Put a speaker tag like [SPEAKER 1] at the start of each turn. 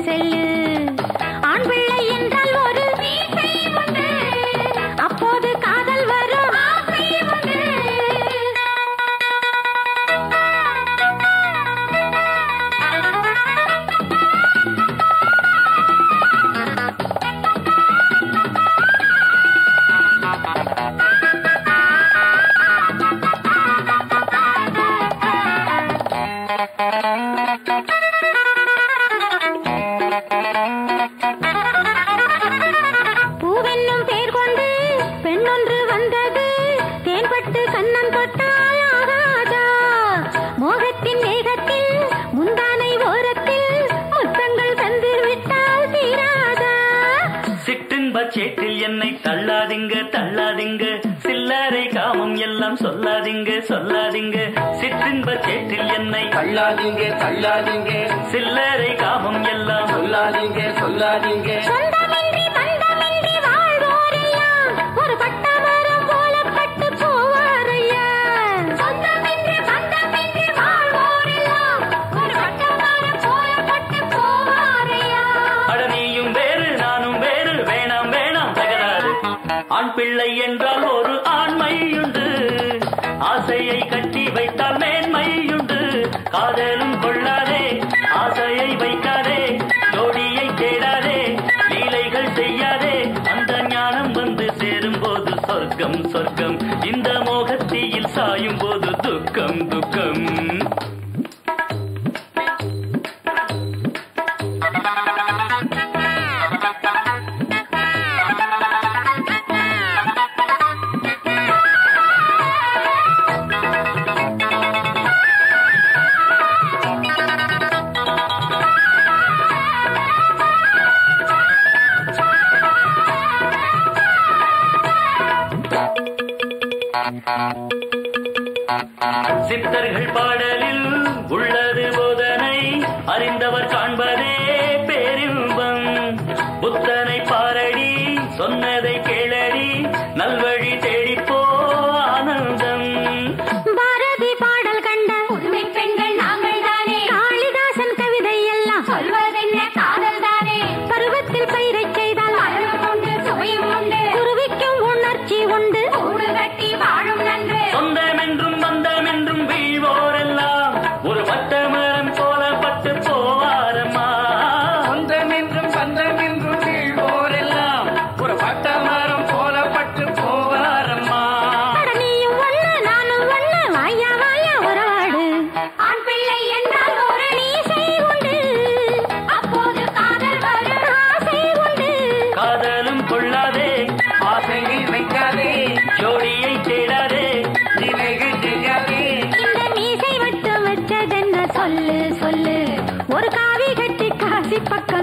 [SPEAKER 1] cell ஆண் பிள்ளை என்றால் ஒரு மீசை உண்டு அப்போது காதல் வரும் ஆசை உண்டு பூவென்னும் பேர் கொண்டு பெண்ணொன்று வந்தது தேன்பட்டு கண்ணன் தொட்டால் ஆகாதா மோகத்தின் மேகத்தில் முந்தானை ஓரத்தில் முத்தங்கள் தந்து விட்டால் தீராதா
[SPEAKER 2] சிற்றின்ப சேற்றில் என்னை தள்ளாதீங்க தள்ளாதீங்க சில்லறை காமம் எல்லாம் சொல்லாதீங்க சொல்லாதீங்க சிற்றின்ப சேற்றில் என்னை
[SPEAKER 3] தள்ளாதீங்க தள்ளாதீங்க
[SPEAKER 2] சில்லறை காமம் எல்லாம்
[SPEAKER 3] சொல்லாதீங்க சொல்லாதீங்க
[SPEAKER 1] சொந்தமின்றி பந்தமின்றி வாழ்வோரையா ஒரு பட்டமரம் போல பட்டு போவாரையா சொந்தமின்றி பந்தமின்றி வாழ்வோரெல்லாம் ஒரு பட்டமரம் போல பட்டு போவாரையா
[SPEAKER 2] அட நீயும் வேறு நானும் வேறு வேணாம் வேணாம் தகராறு ஆண் பிள்ளை என்றால் ஒரு ஆண்மையுண்டு ஆசையை கட்டி வைத்தால் மேன்மையுண்டு காதலும் கொள்ளாதே ஆசையை வைக்காதே ஜோடியை தேடாதே லீலைகள் செய்யாதே அந்த ஞானம் வந்து சேரும் போது சொர்க்கம் சொர்க்கம் இந்த மோகத்தீயில் சாயும் போது துக்கம் துக்கம் சித்தர்கள் பாடலில் உள்ளது போதனை அறிந்தவர் காண்பதே பேரின்பம் புத்தனை பாரடி சொன்னதை கேளடி நல்வழி தேடிப்போ ஆனந்தம்
[SPEAKER 1] பாரதி பாடல் கண்ட உண்மை பெண்கள் நாங்கள் தானே காளிதாசன் கவிதை எல்லாம் சொல்வதென்ன காதல் தானே பருவத்தில் பயிரை செய்தால் அழகும் உண்டு சுவையும் உண்டு குருவிக்கும் உணர்ச்சி உண்டு கூடு கட்டி வாழும் நன்று
[SPEAKER 2] சொந்தமென்றும் பந்தமென்றும் வீழ்வோரெல்லாம் ஒரு வட்டமரம் போல பட்டு போவாரம்மா
[SPEAKER 3] சொந்தமென்றும் பந்தமென்றும் வீழ்வோரெல்லாம் ஒரு பட்டமரம் போல பட்டு போவாரம்மா
[SPEAKER 1] நீயும் ஒண்ணு நானும் ஒண்ணு வாயா வாயா உறவாடு ஆண் பிள்ளை என்றால் ஒரு நீசை உண்டு அப்போது காதல் வரும் ஆசை உண்டு
[SPEAKER 2] காதலும் கொள்ளாதே
[SPEAKER 3] ஆசையை வைக்காதே
[SPEAKER 2] ஜோடியை தேடாதே
[SPEAKER 3] நிலைகள் செய்யாதே
[SPEAKER 1] இந்த மீசை மட்டும் வச்சதென்ன சொல்லு சொல்லு ஒரு காவி கட்டி காசி பக்கம்